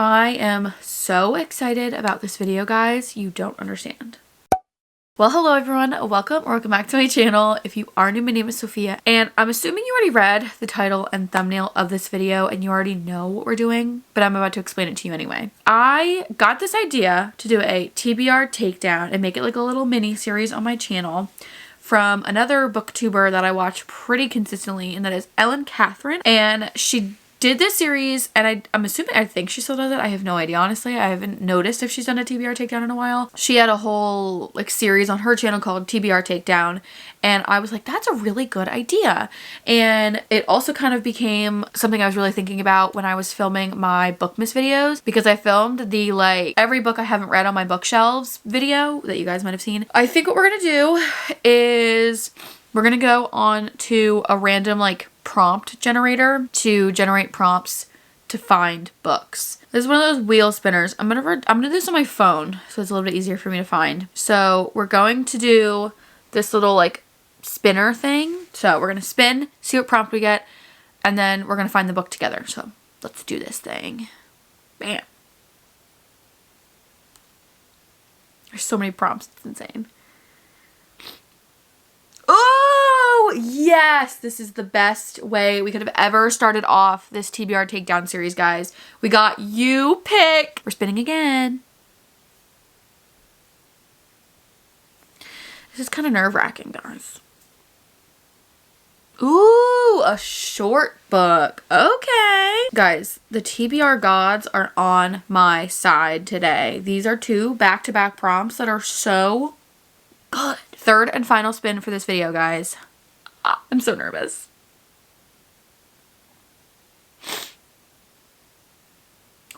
I am so excited about this video, guys. You don't understand. Well, hello everyone. Welcome back to my channel. If you are new, my name is Sophia, and I'm assuming you already read the title and thumbnail of this video and you already know what we're doing, but I'm about to explain it to you anyway. I got this idea to do a TBR takedown and make it like a little mini series on my channel from another booktuber that I watch pretty consistently, and that is Ellen Catherine. And she did this series, and I think she still does it. I have no idea, honestly. I haven't noticed if she's done a TBR takedown in a while. She had a whole like series on her channel called TBR Takedown, and I was like, that's a really good idea. And it also kind of became something I was really thinking about when I was filming my Bookmas videos, because I filmed the like every book I haven't read on my bookshelves video that you guys might have seen. I think what we're gonna do is we're gonna go on to a random like prompt generator to generate prompts to find books. This is one of those wheel spinners. I'm gonna do this on my phone, so it's a little bit easier for me to find. So we're going to do this little like spinner thing. So we're gonna spin, see what prompt we get, and then we're gonna find the book together. So let's do this thing. Bam. There's so many prompts, it's insane. Oh, yes! This is the best way we could have ever started off this TBR Takedown series, guys. We got you pick. We're spinning again. This is kind of nerve-wracking, guys. Ooh, a short book. Okay. Guys, the TBR gods are on my side today. These are two back-to-back prompts that are so good. Third and final spin for this video, guys. I'm so nervous.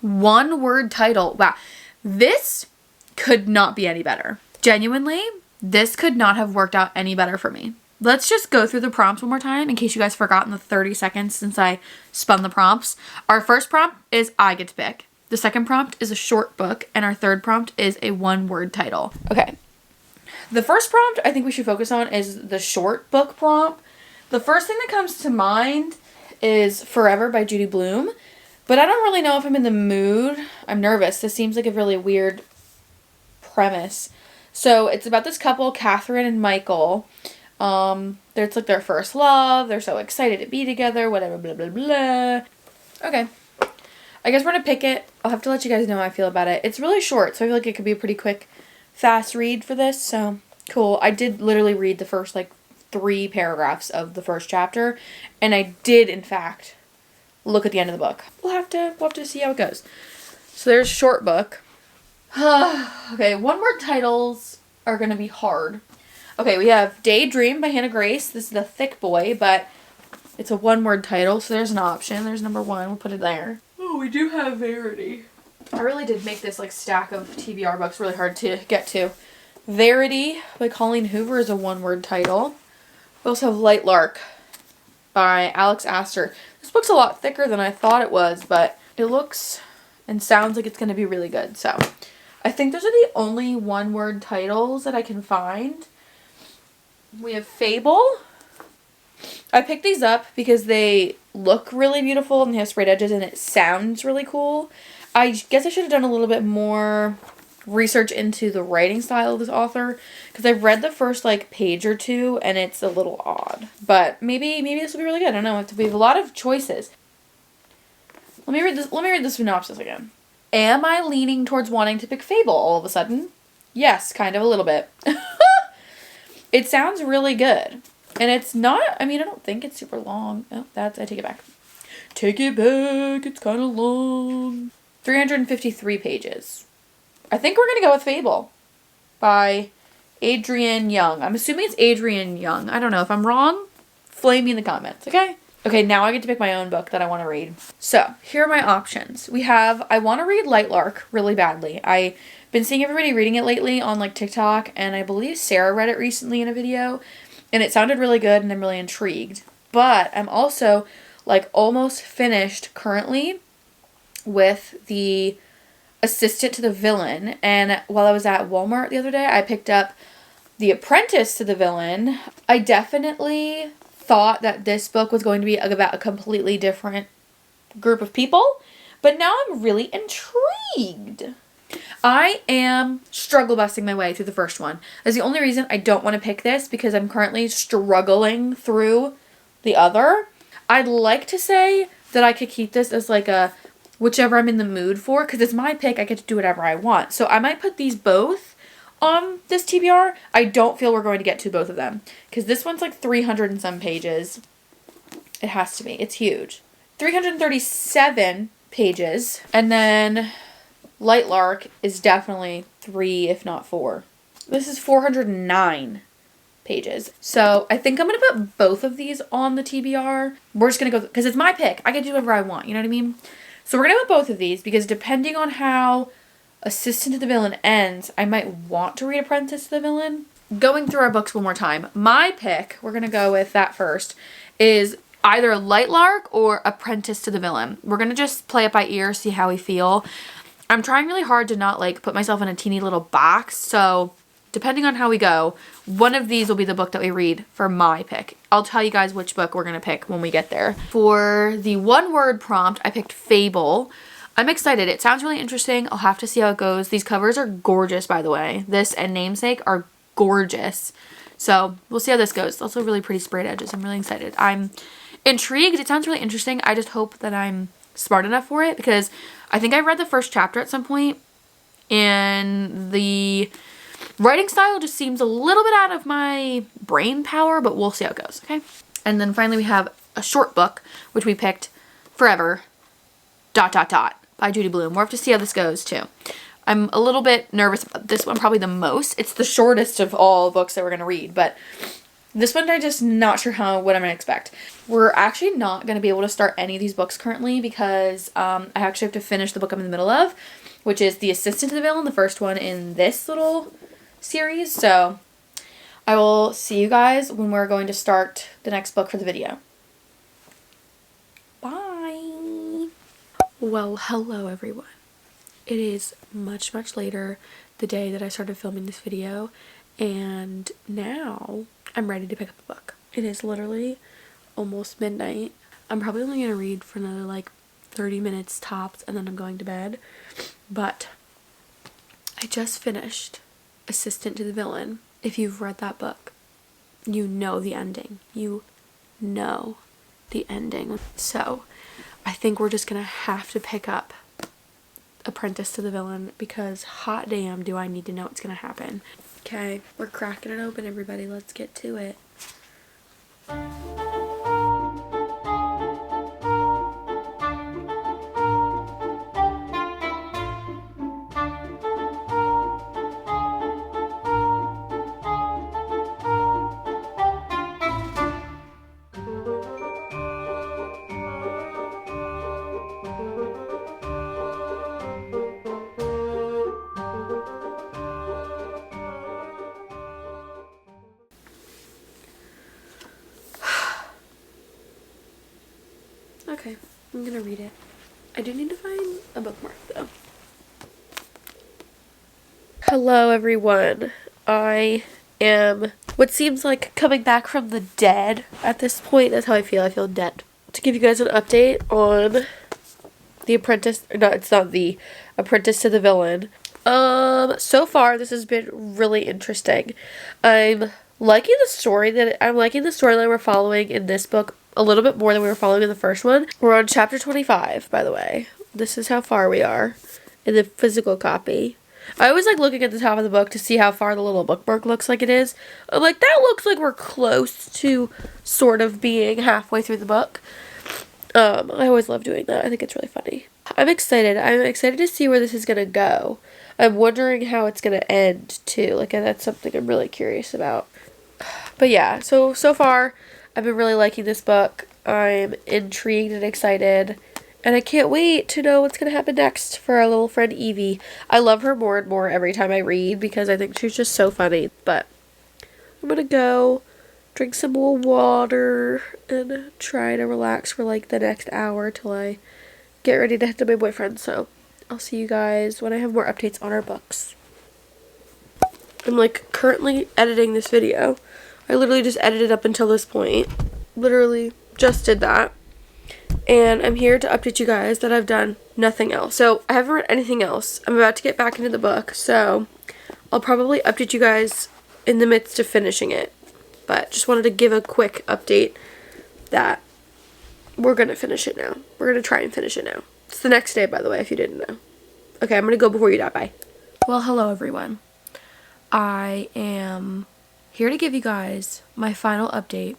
One word title. Wow. This could not be any better. Genuinely, this could not have worked out any better for me. Let's just go through the prompts one more time in case you guys forgot in the 30 seconds since I spun the prompts. Our first prompt is I get to pick. The second prompt is a short book, and our third prompt is a one-word title. Okay. The first prompt I think we should focus on is the short book prompt. The first thing that comes to mind is Forever by Judy Blume, but I don't really know if I'm in the mood. I'm nervous. This seems like a really weird premise. So it's about this couple, Catherine and Michael. It's like their first love. They're so excited to be together, whatever, blah, blah, blah. Okay. I guess we're gonna pick it. I'll have to let you guys know how I feel about it. It's really short, so I feel like it could be a pretty quick, fast read for this, so cool. I did literally read the first like 3 paragraphs of the first chapter, and I did in fact look at the end of the book. We'll have to see how it goes. So there's short book. Okay, one word titles are gonna be hard. Okay, we have Daydream by Hannah Grace. This is the thick boy, but it's a one word title, so there's an option. There's number 1. We'll put it there. Oh, we do have Verity. I really did make this like stack of TBR books really hard to get to. Verity by Colleen Hoover is a one-word title. We also have Light Lark by Alex Astor. This book's a lot thicker than I thought it was, but it looks and sounds like it's going to be really good. So I think those are the only one-word titles that I can find. We have Fable. I picked these up because they look really beautiful and they have sprayed edges and it sounds really cool. I guess I should have done a little bit more research into the writing style of this author, because I've read the first like page or two and it's a little odd. But maybe this will be really good. I don't know. We have a lot of choices. Let me read the synopsis again. Am I leaning towards wanting to pick Fable all of a sudden? Yes, kind of a little bit. It sounds really good. And it's not, I don't think it's super long. Oh, I take it back. Take it back. It's kind of long. 353 pages. I think we're going to go with Fable by Adrienne Young. I'm assuming it's Adrienne Young. I don't know. If I'm wrong, flame me in the comments, okay? Okay, now I get to pick my own book that I want to read. So, here are my options. We have, I want to read Light Lark really badly. I've been seeing everybody reading it lately on like TikTok, and I believe Sarah read it recently in a video, and it sounded really good, and I'm really intrigued. But I'm also like almost finished currently with the assistant to the villain, and while I was at Walmart the other day, I picked up The Apprentice to the Villain. I definitely thought that this book was going to be about a completely different group of people, But now I'm really intrigued. I am struggle busting my way through the first one. That's the only reason I don't want to pick this, because I'm currently struggling through the other. I'd like to say that I could keep this as like a whichever I'm in the mood for, because it's my pick. I get to do whatever I want. So I might put these both on this TBR. I don't feel we're going to get to both of them, because this one's like 300 and some pages. It has to be. It's huge. 337 pages. And then Light Lark is definitely 3, if not 4. This is 409 pages. So I think I'm going to put both of these on the TBR. We're just going to go, because it's my pick. I can do whatever I want. You know what I mean? So we're going to put both of these, because depending on how Assistant to the Villain ends, I might want to read Apprentice to the Villain. Going through our books one more time. My pick, we're going to go with that first, is either Light Lark or Apprentice to the Villain. We're going to just play it by ear, see how we feel. I'm trying really hard to not like put myself in a teeny little box, so depending on how we go, one of these will be the book that we read for my pick. I'll tell you guys which book we're going to pick when we get there. For the one-word prompt, I picked Fable. I'm excited. It sounds really interesting. I'll have to see how it goes. These covers are gorgeous, by the way. This and Namesake are gorgeous. So we'll see how this goes. Also really pretty sprayed edges. I'm really excited. I'm intrigued. It sounds really interesting. I just hope that I'm smart enough for it, because I think I read the first chapter at some point, and the writing style just seems a little bit out of my brain power, but we'll see how it goes, okay? And then finally we have a short book, which we picked, Forever, ... by Judy Blume. We'll have to see how this goes, too. I'm a little bit nervous about this one, probably the most. It's the shortest of all books that we're going to read, but this one I'm just not sure what I'm going to expect. We're actually not going to be able to start any of these books currently, because I actually have to finish the book I'm in the middle of, which is The Assistant to the Villain, the first one in this little series. So I will see you guys when we're going to start the next book for the video. Bye! Well, hello everyone. It is much, much later the day that I started filming this video, and now I'm ready to pick up a book. It is literally almost midnight. I'm probably only going to read for another like 30 minutes tops, and then I'm going to bed. But I just finished Assistant to the Villain. If you've read that book, you know the ending. You know the ending. So I think we're just going to have to pick up Apprentice to the Villain, because hot damn do I need to know what's going to happen. Okay, we're cracking it open, everybody. Let's get to it. Okay, I'm gonna read it. I do need to find a bookmark though. Hello everyone. I am what seems like coming back from the dead at this point. That's how I feel. I feel dead. To give you guys an update on The Apprentice, or no, it's not The Apprentice to the Villain. So far this has been really interesting. I'm liking the storyline we're following in this book a little bit more than we were following in the first one. We're on chapter 25, by the way. This is how far we are in the physical copy. I always like looking at the top of the book to see how far the little bookmark looks like it is. I'm like, that looks like we're close to sort of being halfway through the book. I always love doing that. I think it's really funny. I'm excited. I'm excited to see where this is going to go. I'm wondering how it's going to end, too. Like, that's something I'm really curious about. But yeah, so far, I've been really liking this book. I'm intrigued and excited, and I can't wait to know what's going to happen next for our little friend Evie. I love her more and more every time I read, because I think she's just so funny. But I'm going to go drink some more water and try to relax for like the next hour till I get ready to head to my boyfriend. So I'll see you guys when I have more updates on our books. I'm like currently editing this video. I literally just edited up until this point. Literally just did that. And I'm here to update you guys that I've done nothing else. So I haven't read anything else. I'm about to get back into the book, so I'll probably update you guys in the midst of finishing it. But just wanted to give a quick update that we're going to finish it now. We're going to try and finish it now. It's the next day, by the way, if you didn't know. Okay, I'm going to go before you die. Bye. Well, hello everyone. I am here to give you guys my final update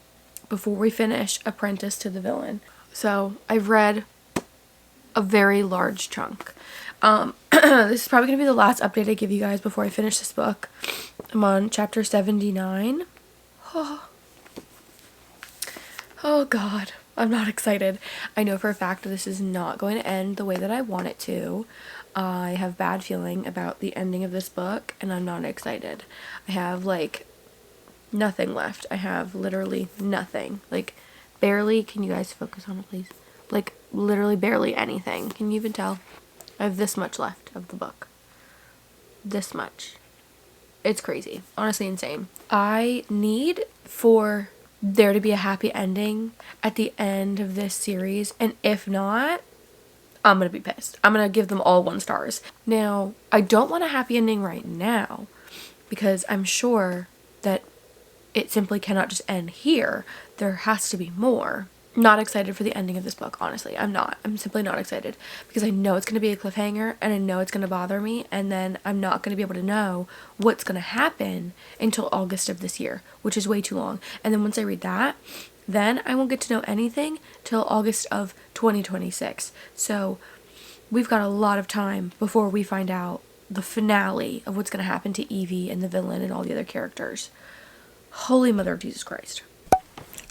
before we finish Apprentice to the Villain. So, I've read a very large chunk. This is probably going to be the last update I give you guys before I finish this book. I'm on chapter 79. Oh God, I'm not excited. I know for a fact that this is not going to end the way that I want it to. I have bad feeling about the ending of this book, and I'm not excited. I have, like, nothing left. I have literally nothing. Like, barely, can you guys focus on it, please? Like, literally barely anything. Can you even tell? I have this much left of the book. This much. It's crazy. Honestly insane. I need for there to be a happy ending at the end of this series, and if not, I'm gonna be pissed. I'm gonna give them all 1 stars. Now, I don't want a happy ending right now because I'm sure that it simply cannot just end here. There has to be more. Not excited for the ending of this book, honestly. I'm not. I'm simply not excited because I know it's going to be a cliffhanger and I know it's going to bother me, and then I'm not going to be able to know what's going to happen until August of this year, which is way too long. And then once I read that, then I won't get to know anything till August of 2026. So we've got a lot of time before we find out the finale of what's going to happen to Evie and the villain and all the other characters. Holy Mother of Jesus Christ.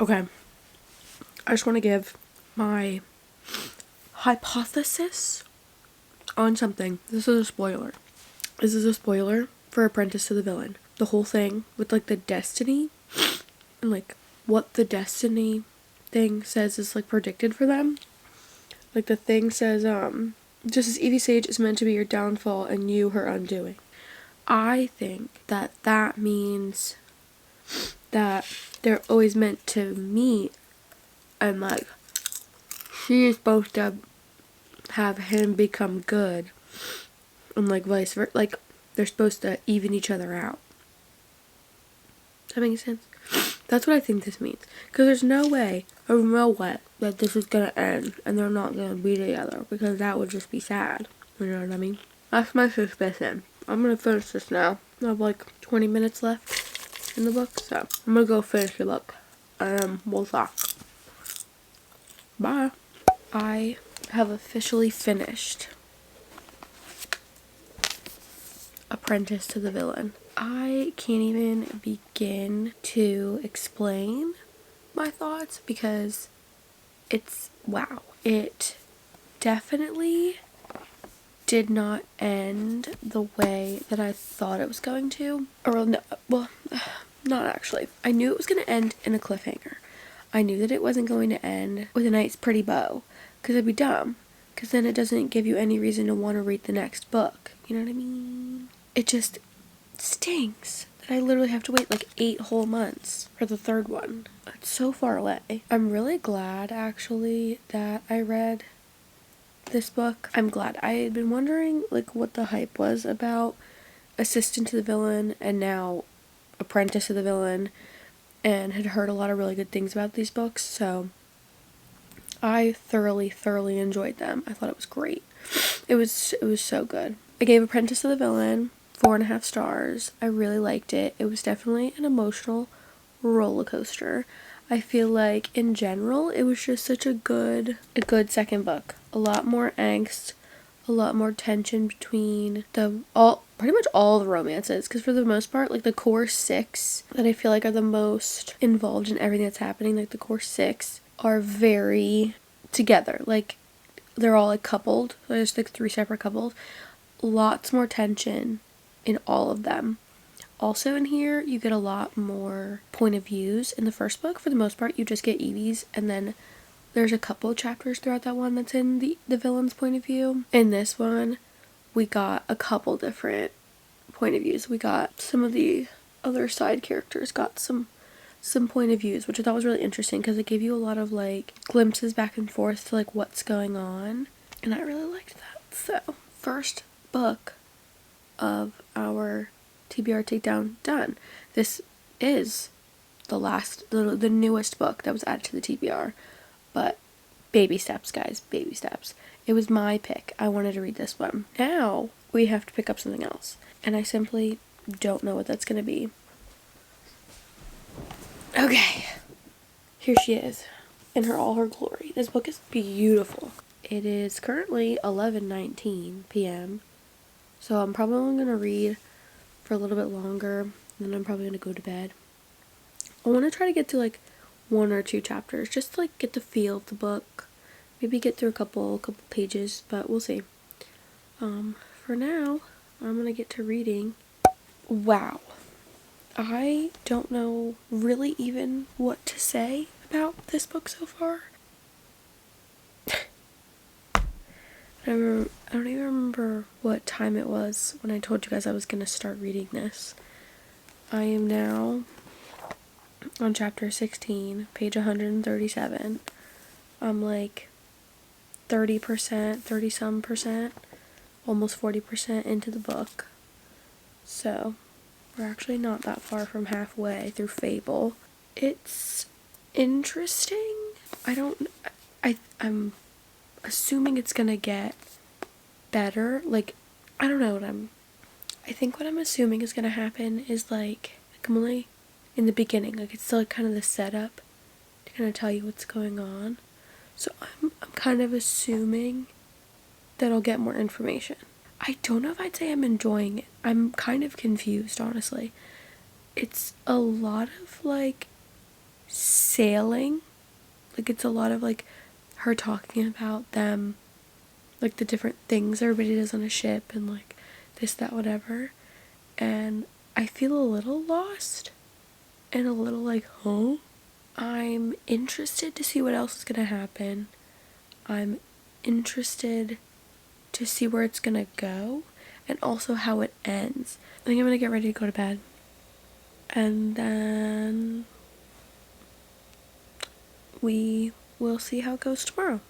Okay. I just want to give my hypothesis on something. This is a spoiler. This is a spoiler for Apprentice to the Villain. The whole thing with, like, the destiny and, like, what the destiny thing says is, like, predicted for them. Like, the thing says, just as Evie Sage is meant to be your downfall and you her undoing. I think that that means that they're always meant to meet, and, like, she is supposed to have him become good, and, like, vice versa. Like, they're supposed to even each other out. Does that make sense? That's what I think this means. Because there's no way that this is gonna end and they're not gonna be together, because that would just be sad. You know what I mean? That's my suspicion. I'm gonna finish this now. I have, like, 20 minutes left in the book, so I'm gonna go finish the book. We'll talk. Bye. I have officially finished Apprentice to the Villain. I can't even begin to explain my thoughts because it's wow. It definitely did not end the way that I thought it was going to. Or no, well, not actually. I knew it was going to end in a cliffhanger. I knew that it wasn't going to end with a nice pretty bow, because it'd be dumb, because then it doesn't give you any reason to want to read the next book. You know what I mean? It just stinks that I literally have to wait like 8 whole months for the 3rd one. It's so far away. I'm really glad, actually, that I read this book. I'm glad. I had been wondering, like, what the hype was about Assistant to the Villain and now Apprentice to the Villain, and had heard a lot of really good things about these books, so I thoroughly enjoyed them. I thought it was great. It was so good. I gave Apprentice to the Villain 4.5 stars. I really liked it. It was definitely an emotional roller coaster. I feel like in general it was just such a good second book. A lot more angst, a lot more tension between pretty much all the romances, because for the most part, like, the core 6 that I feel like are the most involved in everything that's happening, like, the core 6 are very together. Like, they're all, like, coupled. There's, like, 3 separate couples. Lots more tension in all of them. Also in here, you get a lot more point of views. In the first book, for the most part, you just get Evie's, and then there's a couple of chapters throughout that one that's in the villain's point of view. In this one, we got a couple different point of views. We got some of the other side characters got some point of views, which I thought was really interesting because it gave you a lot of, like, glimpses back and forth to, like, what's going on And I really liked that. So, first book of our TBR Takedown done. This is the newest book that was added to the TBR. But baby steps, guys, baby steps. It was my pick. I wanted to read this one. Now we have to pick up something else. And I simply don't know what that's going to be. Okay. Here she is in all her glory. This book is beautiful. It is currently 11:19 p.m. So I'm probably only going to read for a little bit longer. And then I'm probably going to go to bed. I want to try to get to like 1 or 2 chapters. Just to like get the feel of the book. Maybe get through a couple pages. But we'll see. For now, I'm going to get to reading. Wow. I don't know really even what to say about this book so far. I don't even remember what time it was when I told you guys I was going to start reading this. I am now on chapter 16, page 137. I'm like 30%, 30-some percent, almost 40% into the book. So, we're actually not that far from halfway through Fable. It's interesting. I'm assuming it's gonna get better. Like, I don't know I think what I'm assuming is gonna happen is like I'm only in the beginning. Like, it's still like kind of the setup to kind of tell you what's going on. So I'm kind of assuming that I'll get more information. I don't know if I'd say I'm enjoying it. I'm kind of confused, honestly. It's a lot of, like, sailing. Like, it's a lot of, like, her talking about them, like, the different things everybody does on a ship and, like, this, that, whatever. And I feel a little lost and a little like, huh? I'm interested to see what else is gonna happen. I'm interested to see where it's gonna go and also how it ends. I think I'm gonna get ready to go to bed and then we will see how it goes tomorrow.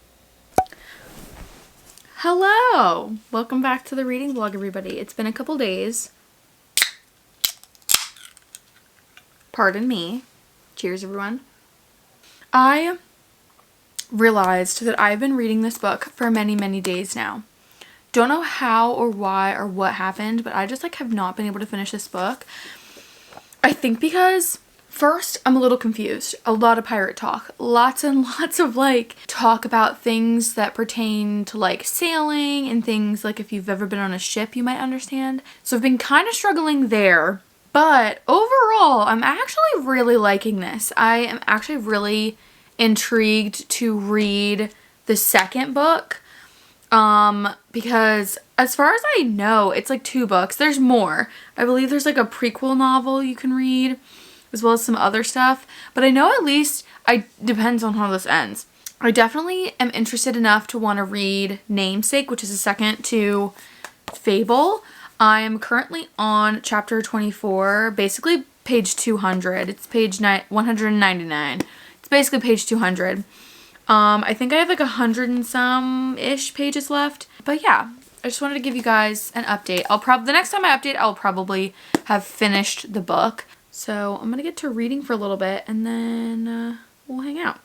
Hello! Welcome back to the reading vlog, everybody. It's been a couple days. Pardon me. Cheers, everyone. I realized that I've been reading this book for many, many days now. Don't know how or why or what happened, but I just like have not been able to finish this book. I think because first I'm a little confused. A lot of pirate talk. Lots and lots of like talk about things that pertain to like sailing and things like if you've ever been on a ship you might understand. So I've been kind of struggling there. But overall, I'm actually really liking this. I am actually really intrigued to read the second book. Because as far as I know, it's like 2 books. There's more. I believe there's like a prequel novel you can read, as well as some other stuff. But I know at least, depends on how this ends. I definitely am interested enough to want to read Namesake, which is the second to Fable. I am currently on chapter 24, basically page 200. It's page 199. It's basically page 200. I think I have like 100 and some-ish pages left. But yeah, I just wanted to give you guys an update. The next time I update, I'll probably have finished the book. So I'm gonna get to reading for a little bit and then we'll hang out.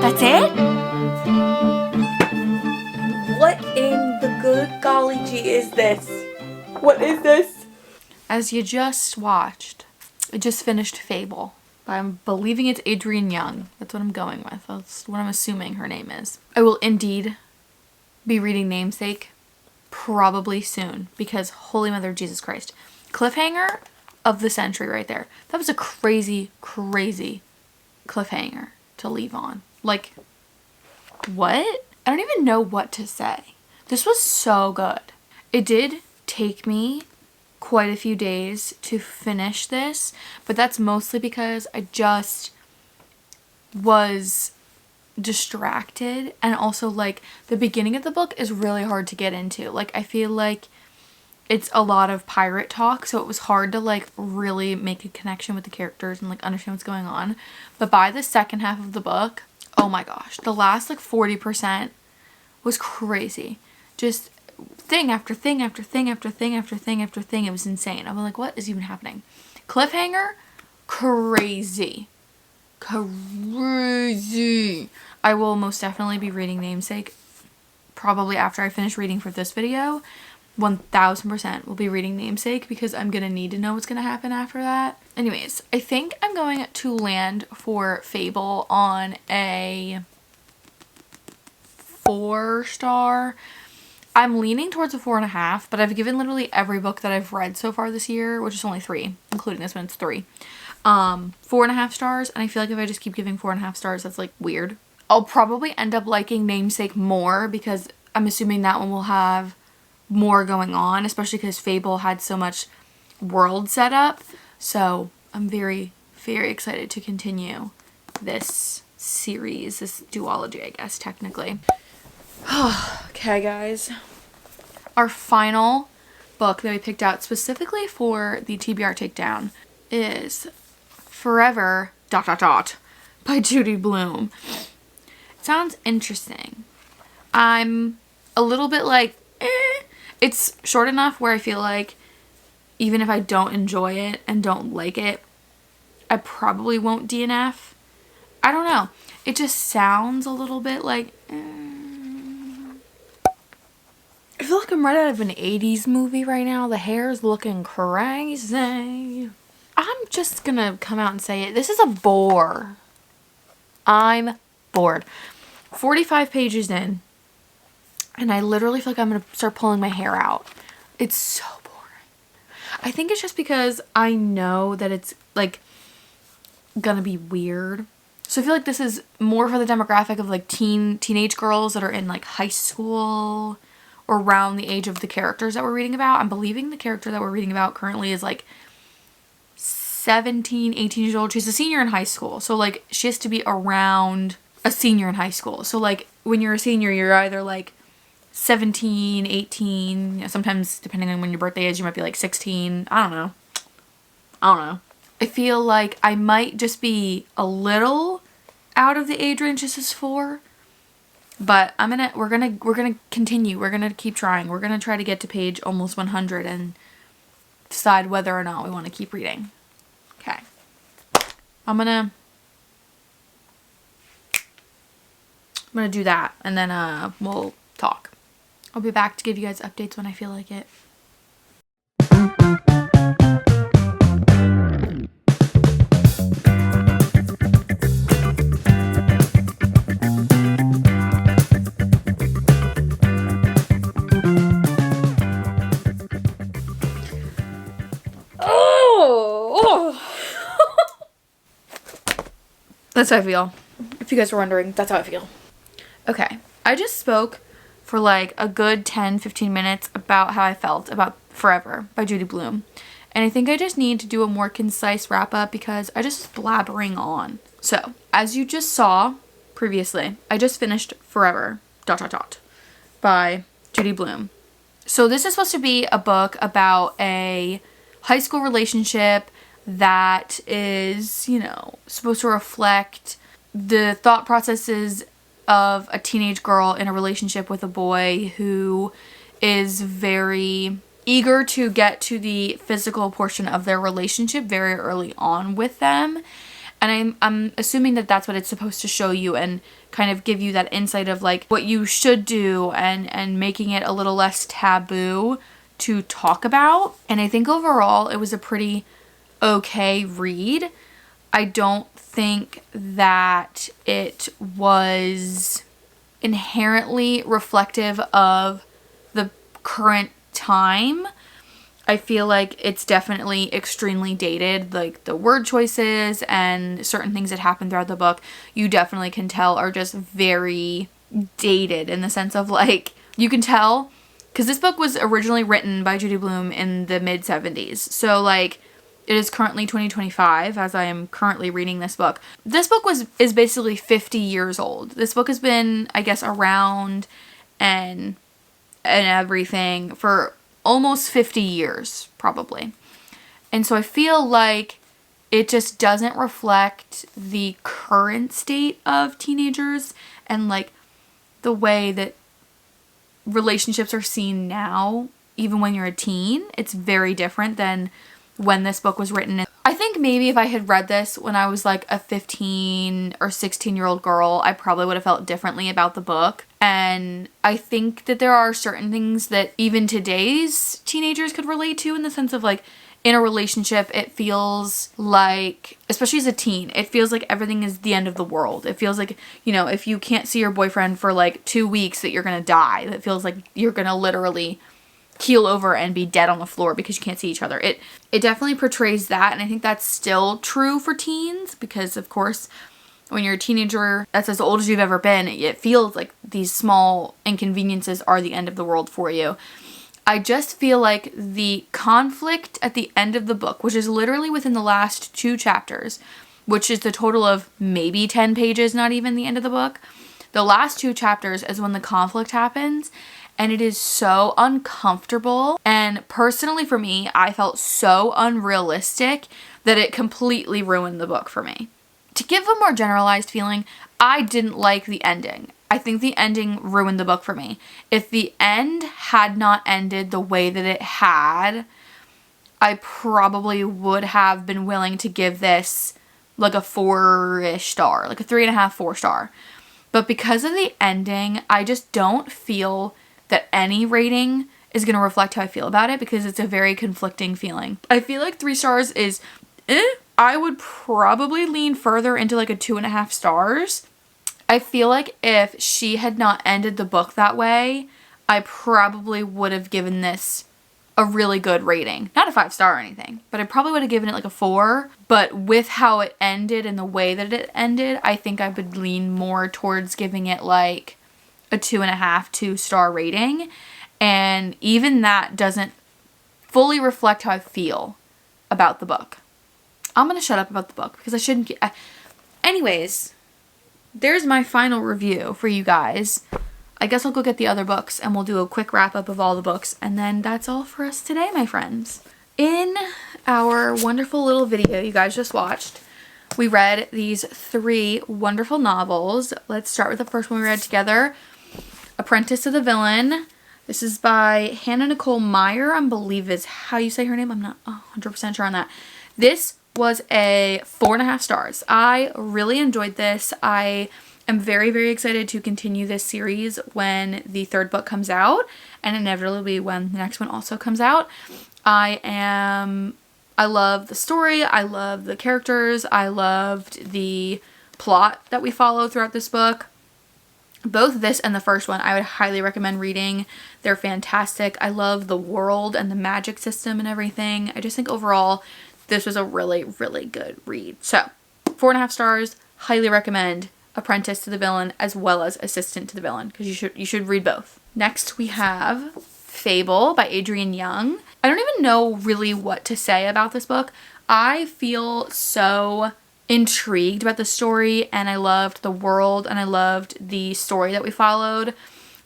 That's it? What in the good golly gee is this? What is this? As you just watched, I just finished Fable. I'm believing it's Adrienne Young. That's what I'm going with. That's what I'm assuming her name is. I will indeed be reading Namesake probably soon, because holy mother of Jesus Christ. Cliffhanger of the century right there. That was a crazy, crazy cliffhanger to leave on. Like, what? I don't even know what to say. This was so good. It did take me quite a few days to finish this, but that's mostly because I just was distracted, and also like the beginning of the book is really hard to get into. Like, I feel like it's a lot of pirate talk, so it was hard to like really make a connection with the characters and like understand what's going on. But by the second half of the book, oh my gosh, the last like 40% was crazy. Just thing after thing after thing after thing after thing after thing. It was insane. I was like, what is even happening? Cliffhanger, crazy. Crazy. I will most definitely be reading Namesake probably after I finish reading for this video. 1000% will be reading Namesake, because I'm gonna need to know what's gonna happen after that. Anyways, I think I'm going to land for Fable on a 4-star. I'm leaning towards a 4.5, but I've given literally every book that I've read so far this year, which is only 3, including this one, it's 3. 4.5 stars, and I feel like if I just keep giving 4.5 stars, that's like weird. I'll probably end up liking Namesake more, because I'm assuming that one will have more going on, especially because Fable had so much world set up. So I'm very, very excited to continue this series, this duology, I guess, technically. Okay, guys. Our final book that we picked out specifically for the TBR Takedown is Forever ... by Judy Blume. It sounds interesting. I'm a little bit like, It's short enough where I feel like even if I don't enjoy it and don't like it, I probably won't DNF. I don't know. It just sounds a little bit like, I feel like I'm right out of an 80s movie right now. The hair's looking crazy. I'm just gonna come out and say it. This is a bore. I'm bored. 45 pages in, and I literally feel like I'm gonna start pulling my hair out. It's so boring. I think it's just because I know that it's like gonna be weird. So I feel like this is more for the demographic of like teenage girls that are in like high school or around the age of the characters that we're reading about. I'm believing the character that we're reading about currently is like 17, 18 years old. She's a senior in high school. So like she has to be around a senior in high school. So like when you're a senior, you're either like 17, 18, you know, sometimes depending on when your birthday is, you might be like 16. I don't know. I feel like I might just be a little out of the age range this is for, but we're gonna continue. We're gonna keep trying. We're gonna try to get to page almost 100 and decide whether or not we want to keep reading. Okay. I'm gonna do that, and then we'll talk. I'll be back to give you guys updates when I feel like it. That's how I feel. If you guys were wondering, that's how I feel. Okay, I just spoke for like a good 10-15 minutes about how I felt about Forever by Judy Blume. And I think I just need to do a more concise wrap up because I just blabbering on. So, as you just saw previously, I just finished Forever ... by Judy Blume. So this is supposed to be a book about a high school relationship that is, you know, supposed to reflect the thought processes of a teenage girl in a relationship with a boy who is very eager to get to the physical portion of their relationship very early on with them. And I'm assuming that that's what it's supposed to show you and kind of give you that insight of like what you should do and making it a little less taboo to talk about. And I think overall it was a pretty okay read. I don't think that it was inherently reflective of the current time, I feel like it's definitely extremely dated. Like the word choices and certain things that happen throughout the book, you definitely can tell are just very dated in the sense of like, you can tell because this book was originally written by Judy Blume in the mid 70s. So like it is currently 2025 as I am currently reading this book. This book is basically 50 years old. This book has been, I guess, around and everything for almost 50 years, probably. And so I feel like it just doesn't reflect the current state of teenagers and like the way that relationships are seen now, even when you're a teen. It's very different than when this book was written. I think maybe if I had read this when I was like a 15 or 16-year-old girl, I probably would have felt differently about the book. And I think that there are certain things that even today's teenagers could relate to, in the sense of like, in a relationship, it feels like, especially as a teen, it feels like everything is the end of the world. It feels like, you know, if you can't see your boyfriend for like 2 weeks, that you're gonna die. That feels like you're gonna literally keel over and be dead on the floor because you can't see each other. It definitely portrays that, and I think that's still true for teens because, of course, when you're a teenager that's as old as you've ever been, it feels like these small inconveniences are the end of the world for you. I just feel like the conflict at the end of the book, which is literally within the last 2 chapters, which is the total of maybe 10 pages, not even the end of the book. The last 2 chapters is when the conflict happens, and it is so uncomfortable. And personally for me, I felt so unrealistic that it completely ruined the book for me. To give a more generalized feeling, I didn't like the ending. I think the ending ruined the book for me. If the end had not ended the way that it had, I probably would have been willing to give this like a 4-ish star, like a 3.5, 4 star. But because of the ending, I just don't feel that any rating is going to reflect how I feel about it, because it's a very conflicting feeling. I feel like 3 stars is I would probably lean further into like a 2.5 stars. I feel like if she had not ended the book that way, I probably would have given this a really good rating. Not a 5-star or anything, but I probably would have given it like a 4. But with how it ended and the way that it ended, I think I would lean more towards giving it like a 2.5, 2-star rating. And even that doesn't fully reflect how I feel about the book. I'm going to shut up about the book because I shouldn't. Anyways, there's my final review for you guys. I guess I'll go get the other books and we'll do a quick wrap up of all the books. And then that's all for us today, my friends. In our wonderful little video you guys just watched, we read these 3 wonderful novels. Let's start with the first one we read together, Apprentice to the Villain. This is by Hannah Nicole Meyer, I believe is how you say her name. I'm not 100% sure on that. This was a 4.5 stars. I really enjoyed this. I am very, very excited to continue this series when the 3rd book comes out, and inevitably when the next one also comes out. I love the story. I love the characters. I loved the plot that we follow throughout this book. Both this and the first one I would highly recommend reading. They're fantastic. I love the world and the magic system and everything. I just think overall this was a really, really good read. So 4.5 stars, highly recommend Apprentice to the Villain as well as Assistant to the Villain, because you should read both. Next we have Fable by Adrienne Young. I don't even know really what to say about this book. I feel so intrigued about the story, and I loved the world, and I loved the story that we followed.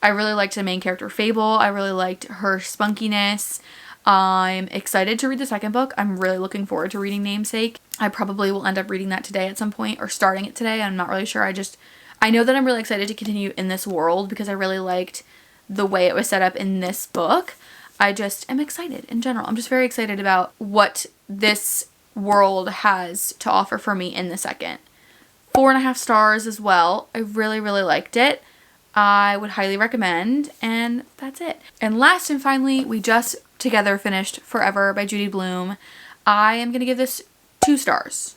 I really liked the main character Fable. I really liked her spunkiness. I'm excited to read the 2nd book. I'm really looking forward to reading Namesake. I probably will end up reading that today at some point, or starting it today. I'm not really sure. I know that I'm really excited to continue in this world because I really liked the way it was set up in this book. I just am excited in general. I'm just very excited about what this world has to offer for me in the 2nd. 4.5 stars as well. I really, really liked it. I would highly recommend, and that's it. And last and finally, we just together finished Forever by Judy Blume. I am going to give this 2 stars.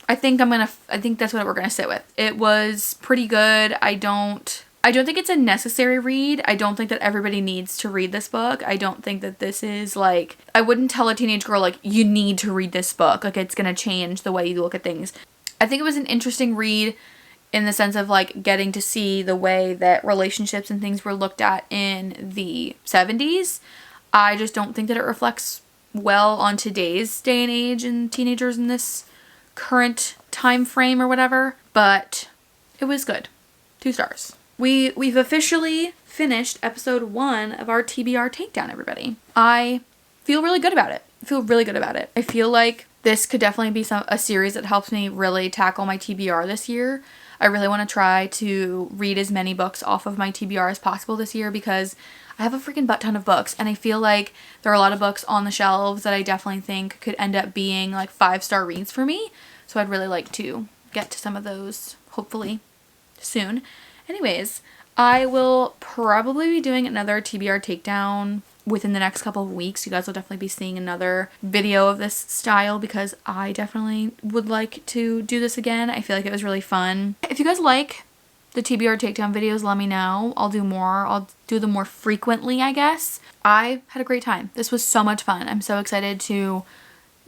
I think that's what we're going to sit with. It was pretty good. I don't I don't think it's a necessary read. I don't think that everybody needs to read this book. I don't think that this is like, I wouldn't tell a teenage girl like, you need to read this book. Like it's going to change the way you look at things. I think it was an interesting read in the sense of like getting to see the way that relationships and things were looked at in the 70s. I just don't think that it reflects well on today's day and age and teenagers in this current time frame or whatever, but it was good. 2 stars. We've officially finished episode 1 of our TBR Takedown, everybody. I feel really good about it. I feel like this could definitely be a series that helps me really tackle my TBR this year. I really want to try to read as many books off of my TBR as possible this year because I have a freaking butt ton of books, and I feel like there are a lot of books on the shelves that I definitely think could end up being like 5-star reads for me. So I'd really like to get to some of those, hopefully, soon. Anyways, I will probably be doing another TBR Takedown within the next couple of weeks. You guys will definitely be seeing another video of this style because I definitely would like to do this again. I feel like it was really fun. If you guys like the TBR Takedown videos, let me know. I'll do more. I'll do them more frequently, I guess. I had a great time. This was so much fun. I'm so excited to,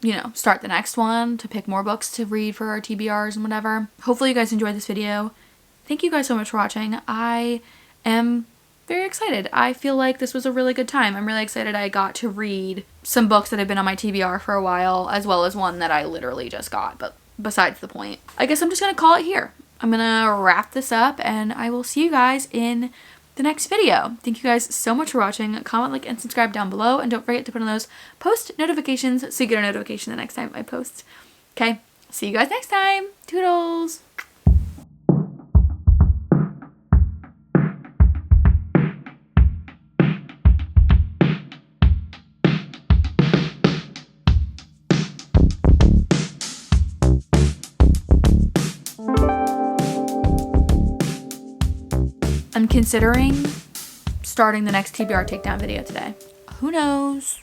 you know, start the next one, to pick more books to read for our TBRs and whatever. Hopefully you guys enjoyed this video. Thank you guys so much for watching. I am very excited. I feel like this was a really good time. I'm really excited I got to read some books that have been on my TBR for a while, as well as one that I literally just got, but besides the point. I guess I'm just gonna call it here. I'm gonna wrap this up, and I will see you guys in the next video. Thank you guys so much for watching. Comment, like, and subscribe down below, and don't forget to put on those post notifications so you get a notification the next time I post. Okay, see you guys next time. Toodles! I'm considering starting the next TBR Takedown video today. Who knows?